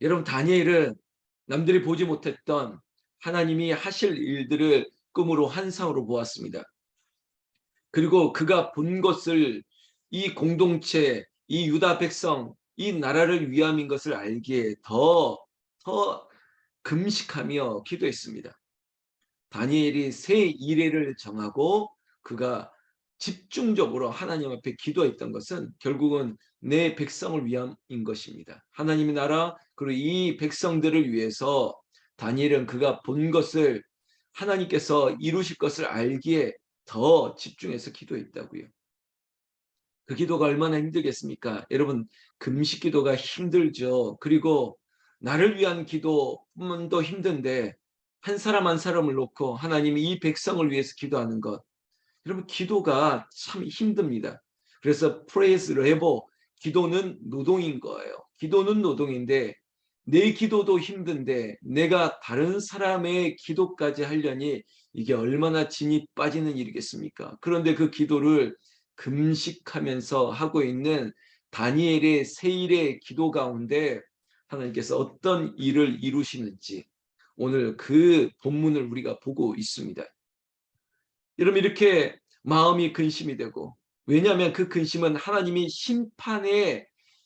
여러분, 다니엘은 남들이 보지 못했던 하나님이 하실 일들을 꿈으로 환상으로 보았습니다. 그리고 그가 본 것을 이 공동체, 이 유다 백성, 이 나라를 위함인 것을 알기에 더 금식하며 기도했습니다. 다니엘이 새 이래를 정하고 그가 집중적으로 하나님 앞에 기도했던 것은 결국은 내 백성을 위함인 것입니다. 하나님의 나라, 그리고 이 백성들을 위해서 다니엘은 그가 본 것을 하나님께서 이루실 것을 알기에 더 집중해서 기도했다고요. 그 기도가 얼마나 힘들겠습니까? 여러분, 금식 기도가 힘들죠. 그리고 나를 위한 기도도 힘든데 한 사람 한 사람을 놓고 하나님이 이 백성을 위해서 기도하는 것. 여러분, 기도가 참 힘듭니다. 그래서 프레이즈 레보, 기도는 노동인 거예요. 기도는 노동인데 내 기도도 힘든데 내가 다른 사람의 기도까지 하려니 이게 얼마나 진이 빠지는 일이겠습니까? 그런데 그 기도를 금식하면서 하고 있는 다니엘의 세일의 기도 가운데 하나님께서 어떤 일을 이루시는지 오늘 그 본문을 우리가 보고 있습니다. 여러분, 이렇게 마음이 근심이 되고, 왜냐하면 그 근심은 하나님이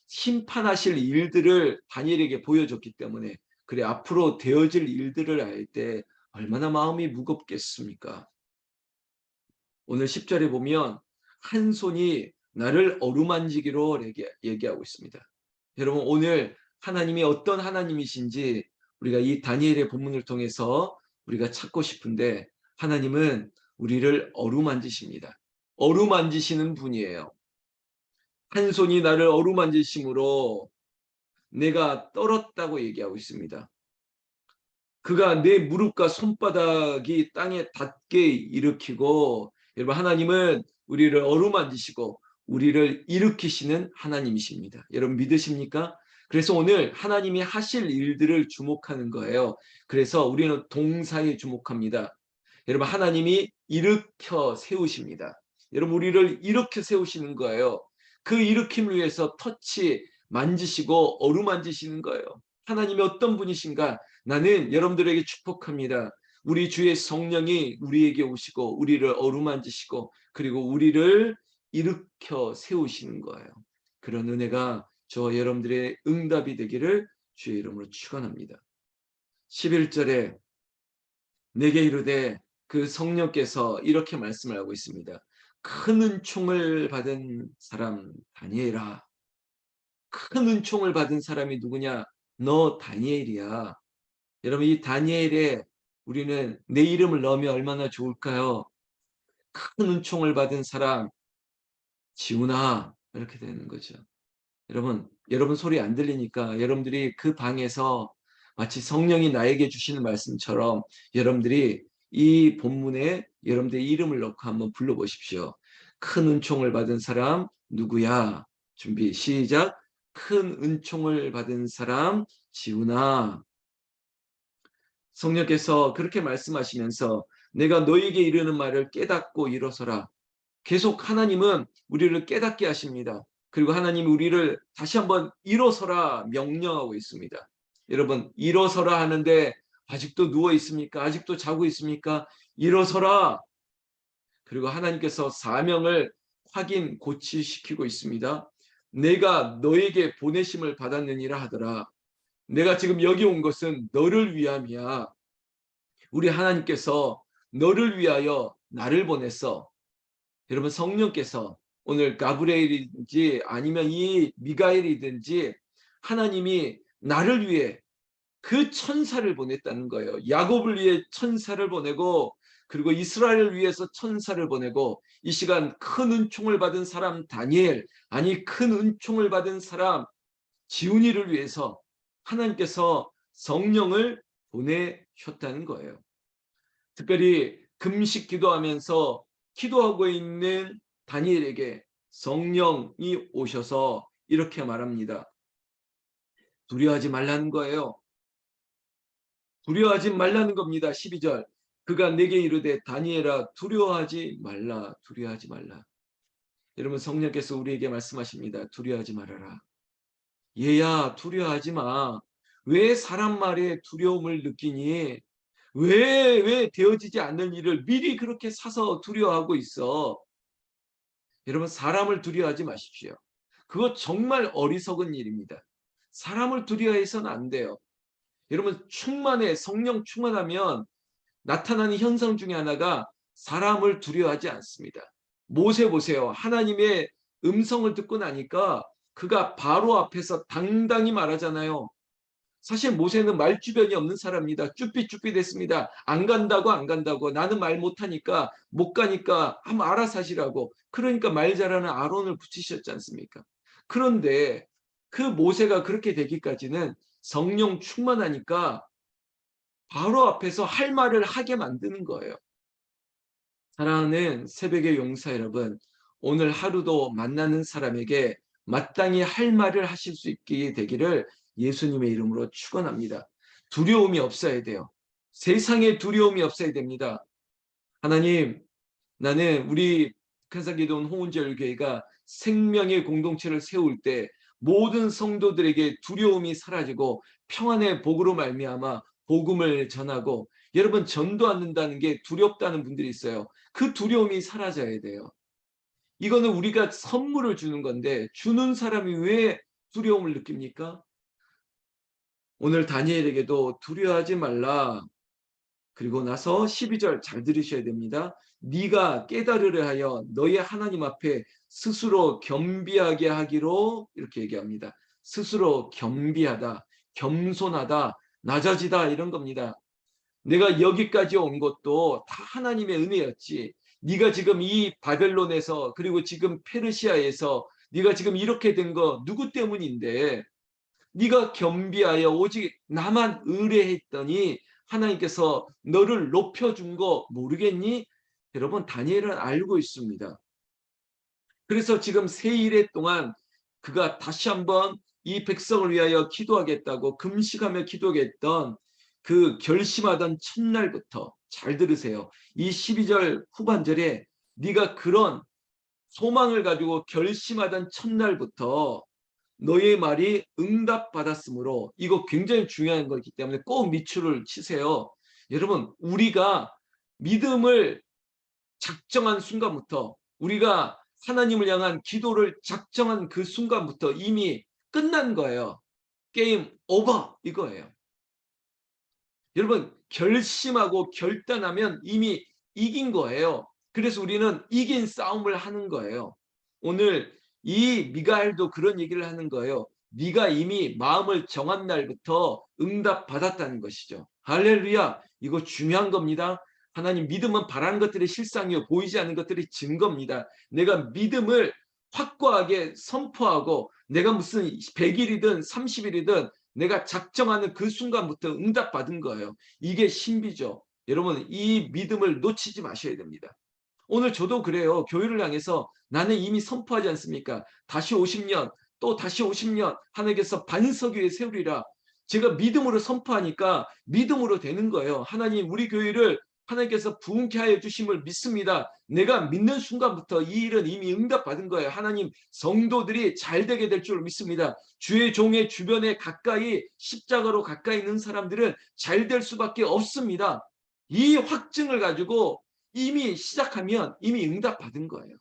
심판하실 일들을 다니엘에게 보여줬기 때문에, 그래 앞으로 되어질 일들을 알 때 얼마나 마음이 무겁겠습니까? 오늘 10절에 보면 한 손이 나를 어루만지기로 얘기하고 있습니다. 여러분, 오늘 하나님이 어떤 하나님이신지 우리가 이 다니엘의 본문을 통해서 우리가 찾고 싶은데, 하나님은 우리를 어루만지십니다. 어루만지시는 분이에요. 한 손이 나를 어루만지심으로 내가 떨었다고 얘기하고 있습니다. 그가 내 무릎과 손바닥이 땅에 닿게 일으키고, 여러분, 하나님은 우리를 어루만지시고 우리를 일으키시는 하나님이십니다. 여러분, 믿으십니까? 그래서 오늘 하나님이 하실 일들을 주목하는 거예요. 그래서 우리는 동사에 주목합니다. 여러분, 하나님이 일으켜 세우십니다. 여러분, 우리를 일으켜 세우시는 거예요. 그 일으킴을 위해서 만지시고 어루만지시는 거예요. 하나님이 어떤 분이신가? 나는 여러분들에게 축복합니다. 우리 주의 성령이 우리에게 오시고 우리를 어루만지시고 그리고 우리를 일으켜 세우시는 거예요. 그런 은혜가 저 여러분들의 응답이 되기를 주의 이름으로 축원합니다. 11절에 내게 이르되, 그 성령께서 이렇게 말씀을 하고 있습니다. 큰 은총을 받은 사람 다니엘아. 큰 은총을 받은 사람이 누구냐? 너 다니엘이야. 여러분, 이 다니엘에 우리는 내 이름을 넣으면 얼마나 좋을까요? 큰 은총을 받은 사람 지훈아, 이렇게 되는 거죠. 여러분 소리 안 들리니까 여러분들이 그 방에서 마치 성령이 나에게 주시는 말씀처럼 여러분들이 이 본문에 여러분들의 이름을 넣고 한번 불러보십시오. 큰 은총을 받은 사람 누구야? 준비 시작. 큰 은총을 받은 사람 지훈아. 성령께서 그렇게 말씀하시면서 내가 너에게 이르는 말을 깨닫고 일어서라. 계속 하나님은 우리를 깨닫게 하십니다. 그리고 하나님이 우리를 다시 한번 일어서라 명령하고 있습니다. 여러분, 일어서라 하는데 아직도 누워 있습니까? 아직도 자고 있습니까? 일어서라. 그리고 하나님께서 사명을 고치시키고 있습니다. 내가 너에게 보내심을 받았느니라 하더라. 내가 지금 여기 온 것은 너를 위함이야. 우리 하나님께서 너를 위하여 나를 보냈어. 여러분, 성령께서 오늘 가브리엘이든지 아니면 이 미가엘이든지 하나님이 나를 위해 그 천사를 보냈다는 거예요. 야곱을 위해 천사를 보내고 그리고 이스라엘을 위해서 천사를 보내고 이 시간 큰 은총을 받은 사람 다니엘, 아니 큰 은총을 받은 사람 지훈이를 위해서 하나님께서 성령을 보내셨다는 거예요. 특별히 금식 기도하면서 기도하고 있는 다니엘에게 성령이 오셔서 이렇게 말합니다. 두려워하지 말라는 거예요. 두려워하지 말라는 겁니다. 12절. 그가 내게 이르되 다니엘아 두려워하지 말라. 두려워하지 말라. 여러분, 성령께서 우리에게 말씀하십니다. 두려워하지 말아라. 얘야 두려워하지 마. 왜 사람 말에 두려움을 느끼니? 왜 되어지지 않는 일을 미리 그렇게 사서 두려워하고 있어? 여러분, 사람을 두려워하지 마십시오. 그거 정말 어리석은 일입니다. 사람을 두려워해서는 안 돼요. 여러분, 성령 충만하면 나타나는 현상 중에 하나가 사람을 두려워하지 않습니다. 모세 보세요. 하나님의 음성을 듣고 나니까 그가 바로 앞에서 당당히 말하잖아요. 사실 모세는 말주변이 없는 사람입니다. 쭈삣쭈삣했습니다. 안 간다고 안 간다고. 나는 말 못하니까 못 가니까 한번 알아서 하시라고. 그러니까 말 잘하는 아론을 붙이셨지 않습니까? 그런데 그 모세가 그렇게 되기까지는 성령 충만하니까 바로 앞에서 할 말을 하게 만드는 거예요. 사랑하는 새벽의 용사 여러분, 오늘 하루도 만나는 사람에게 마땅히 할 말을 하실 수 있게 되기를 예수님의 이름으로 축원합니다. 두려움이 없어야 돼요. 세상에 두려움이 없어야 됩니다. 하나님, 나는 우리 간사기도원 홍은절교회가 생명의 공동체를 세울 때 모든 성도들에게 두려움이 사라지고 평안의 복으로 말미암아 복음을 전하고, 여러분, 전도하는다는 게 두렵다는 분들이 있어요. 그 두려움이 사라져야 돼요. 이거는 우리가 선물을 주는 건데 주는 사람이 왜 두려움을 느낍니까? 오늘 다니엘에게도 두려워하지 말라. 그리고 나서 12절 잘 들으셔야 됩니다. 네가 깨달으려 하여 너의 하나님 앞에 스스로 겸비하게 하기로, 이렇게 얘기합니다. 스스로 겸비하다, 겸손하다, 낮아지다, 이런 겁니다. 내가 여기까지 온 것도 다 하나님의 은혜였지. 네가 지금 이 바벨론에서, 그리고 지금 페르시아에서 네가 지금 이렇게 된 거 누구 때문인데, 네가 겸비하여 오직 나만 의뢰했더니 하나님께서 너를 높여준 거 모르겠니? 여러분, 다니엘은 알고 있습니다. 그래서 지금 세 일해 동안 그가 다시 한번 이 백성을 위하여 기도하겠다고 금식하며 기도했던 그 결심하던 첫날부터, 잘 들으세요. 이 12절 후반절에 네가 그런 소망을 가지고 결심하던 첫날부터 너의 말이 응답받았으므로, 이거 굉장히 중요한 거기 때문에 꼭 밑줄을 치세요. 여러분, 우리가 믿음을 작정한 순간부터, 우리가 하나님을 향한 기도를 작정한 그 순간부터 이미 끝난 거예요. 게임 오버 이거예요. 여러분, 결심하고 결단하면 이미 이긴 거예요. 그래서 우리는 이긴 싸움을 하는 거예요. 오늘 이 미가엘도 그런 얘기를 하는 거예요. 네가 이미 마음을 정한 날부터 응답 받았다는 것이죠. 할렐루야. 이거 중요한 겁니다. 하나님, 믿음은 바라는 것들이 실상이요 보이지 않는 것들이 증거입니다. 내가 믿음을 확고하게 선포하고 내가 무슨 100일이든 30일이든 내가 작정하는 그 순간부터 응답받은 거예요. 이게 신비죠. 여러분, 이 믿음을 놓치지 마셔야 됩니다. 오늘 저도 그래요. 교회를 향해서 나는 이미 선포하지 않습니까? 다시 50년, 또 다시 50년 하나님께서 반석 위에 세우리라. 제가 믿음으로 선포하니까 믿음으로 되는 거예요. 하나님, 우리 교회를 하나님께서 부흥케 하여 주심을 믿습니다. 내가 믿는 순간부터 이 일은 이미 응답받은 거예요. 하나님, 성도들이 잘 되게 될 줄 믿습니다. 주의 종의 주변에 가까이, 십자가로 가까이 있는 사람들은 잘 될 수밖에 없습니다. 이 확증을 가지고 이미 시작하면 이미 응답받은 거예요.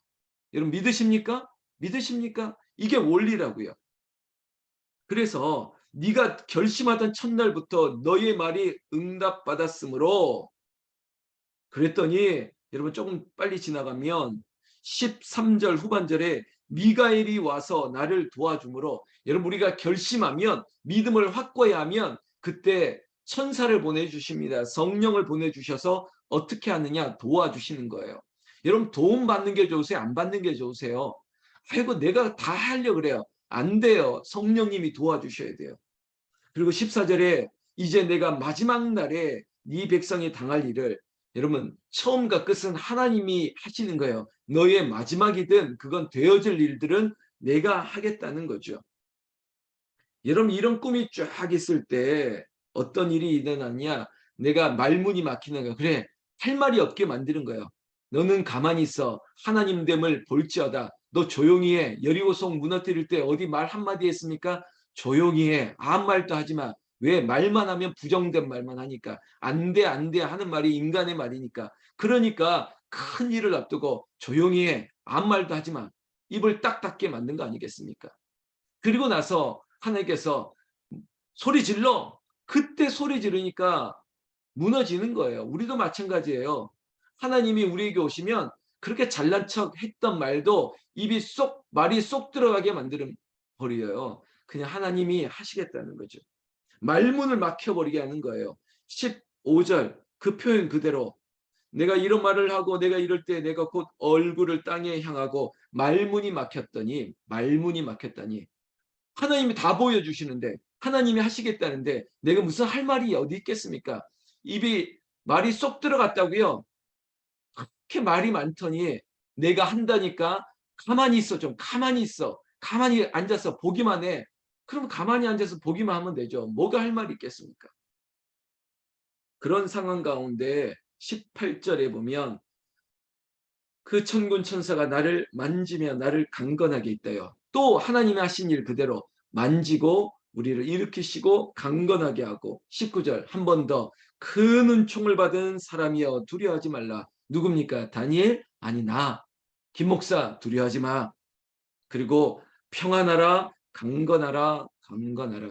여러분, 믿으십니까? 믿으십니까? 이게 원리라고요. 그래서 네가 결심하던 첫날부터 너의 말이 응답받았으므로, 그랬더니 여러분, 조금 빨리 지나가면 13절 후반절에 미가엘이 와서 나를 도와주므로, 여러분, 우리가 결심하면, 믿음을 확고히 하면 그때 천사를 보내주십니다. 성령을 보내주셔서 어떻게 하느냐, 도와주시는 거예요. 여러분, 도움 받는 게 좋으세요? 안 받는 게 좋으세요? 아이고, 내가 다 하려고 그래요. 안 돼요. 성령님이 도와주셔야 돼요. 그리고 14절에 이제 내가 마지막 날에 네 백성이 당할 일을, 여러분, 처음과 끝은 하나님이 하시는 거예요. 너의 마지막이든 그건 되어질 일들은 내가 하겠다는 거죠. 여러분, 이런 꿈이 쫙 있을 때 어떤 일이 일어났냐? 내가 말문이 막히는 거예요. 그래, 할 말이 없게 만드는 거예요. 너는 가만히 있어. 하나님 됨을 볼지어다. 너 조용히 해. 여리고성 무너뜨릴 때 어디 말 한마디 했습니까? 조용히 해. 아무 말도 하지 마. 왜? 말만 하면 부정된 말만 하니까. 안 돼, 안 돼 하는 말이 인간의 말이니까. 그러니까 큰 일을 앞두고 조용히 해. 아무 말도 하지 마. 입을 딱 닫게 만든 거 아니겠습니까? 그리고 나서 하나님께서 소리 질러. 그때 소리 지르니까 무너지는 거예요. 우리도 마찬가지예요. 하나님이 우리에게 오시면 그렇게 잘난 척 했던 말도 말이 쏙 들어가게 만들어 버려요. 그냥 하나님이 하시겠다는 거죠. 말문을 막혀버리게 하는 거예요. 15절 그 표현 그대로 내가 이런 말을 하고 내가 이럴 때 내가 곧 얼굴을 땅에 향하고 말문이 막혔다니 하나님이 다 보여주시는데 하나님이 하시겠다는데 내가 무슨 할 말이 어디 있겠습니까? 말이 쏙 들어갔다고요. 그렇게 말이 많더니 내가 한다니까 가만히 있어 좀 가만히 있어. 가만히 앉아서 보기만 해. 그럼 가만히 앉아서 보기만 하면 되죠. 뭐가 할 말이 있겠습니까? 그런 상황 가운데 18절에 보면 그 천군 천사가 나를 만지며 나를 강건하게 했대요. 또 하나님이 하신 일 그대로 만지고 우리를 일으키시고 강건하게 하고 19절 한 번 더 큰 은총을 받은 사람이여 두려워하지 말라. 누굽니까? 다니엘? 아니 나. 김 목사 두려워하지 마. 그리고 평안하라 강건하라 강건하라.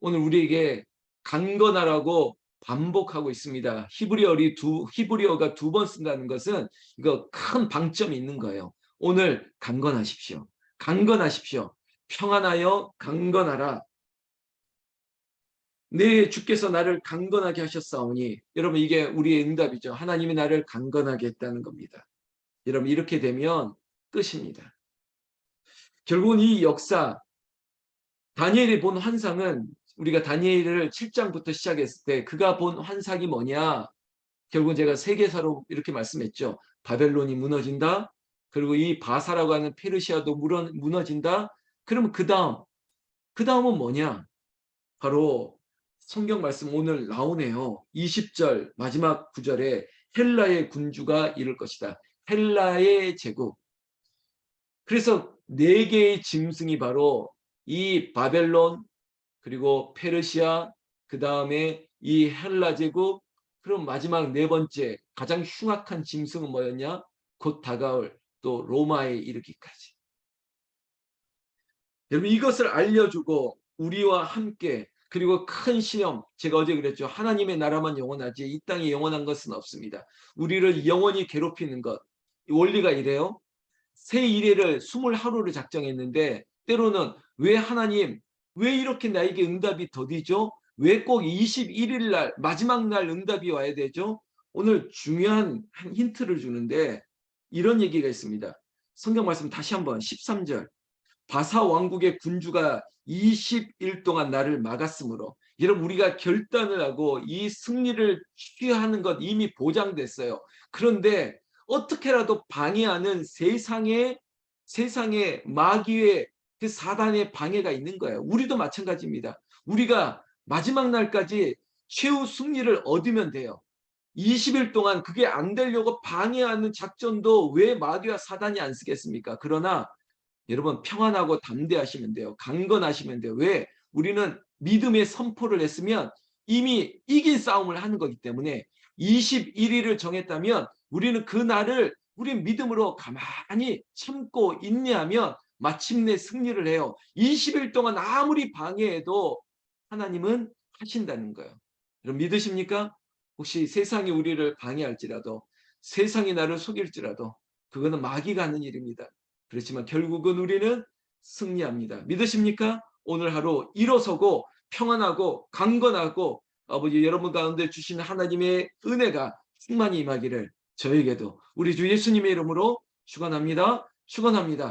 오늘 우리에게 강건하라고 반복하고 있습니다. 히브리어가 두 번 쓴다는 것은 이거 큰 방점이 있는 거예요. 오늘 강건하십시오. 강건하십시오. 평안하여 강건하라. 내 주께서 나를 강건하게 하셨사오니 여러분 이게 우리의 응답이죠. 하나님이 나를 강건하게 했다는 겁니다. 여러분 이렇게 되면 끝입니다. 결국은 이 역사 다니엘이 본 환상은 우리가 다니엘을 7장부터 시작했을 때 그가 본 환상이 뭐냐? 결국 제가 세계사로 이렇게 말씀했죠. 바벨론이 무너진다. 그리고 이 바사라고 하는 페르시아도 무너진다. 그러면 그 다음은 뭐냐? 바로 성경 말씀 오늘 나오네요. 20절 마지막 구절에 헬라의 군주가 이룰 것이다. 헬라의 제국. 그래서 네 개의 짐승이 바로 이 바벨론 그리고 페르시아 그 다음에 이 헬라 제국 그럼 마지막 네 번째 가장 흉악한 짐승은 뭐였냐? 곧 다가올 또 로마에 이르기까지. 여러분 이것을 알려주고 우리와 함께 그리고 큰 시험 제가 어제 그랬죠. 하나님의 나라만 영원하지 이 땅에 영원한 것은 없습니다. 우리를 영원히 괴롭히는 것 원리가 이래요. 새 이래를 20하루를 작정했는데 때로는 왜 하나님 왜 이렇게 나에게 응답이 더디죠? 왜 꼭 21일 날 마지막 날 응답이 와야 되죠? 오늘 중요한 힌트를 주는데 이런 얘기가 있습니다. 성경 말씀 다시 한번 13절 바사 왕국의 군주가 20일 동안 나를 막았으므로 여러분 우리가 결단을 하고 이 승리를 취하는 것 이미 보장됐어요. 그런데 어떻게라도 방해하는 세상의 마귀의 그 사단의 방해가 있는 거예요. 우리도 마찬가지입니다. 우리가 마지막 날까지 최후 승리를 얻으면 돼요. 20일 동안 그게 안 되려고 방해하는 작전도 왜 마귀와 사단이 안 쓰겠습니까? 그러나 여러분 평안하고 담대하시면 돼요. 강건하시면 돼요. 왜? 우리는 믿음의 선포를 했으면 이미 이긴 싸움을 하는 거기 때문에 21일을 정했다면 우리는 그 날을 우리 믿음으로 가만히 참고 인내하면 마침내 승리를 해요. 20일 동안 아무리 방해해도 하나님은 하신다는 거예요. 여러분 믿으십니까? 혹시 세상이 우리를 방해할지라도 세상이 나를 속일지라도 그거는 마귀가 하는 일입니다. 그렇지만 결국은 우리는 승리합니다. 믿으십니까? 오늘 하루 일어서고 평안하고 강건하고 아버지 여러분 가운데 주시는 하나님의 은혜가 충만히 임하기를 저에게도 우리 주 예수님의 이름으로 축원합니다. 축원합니다.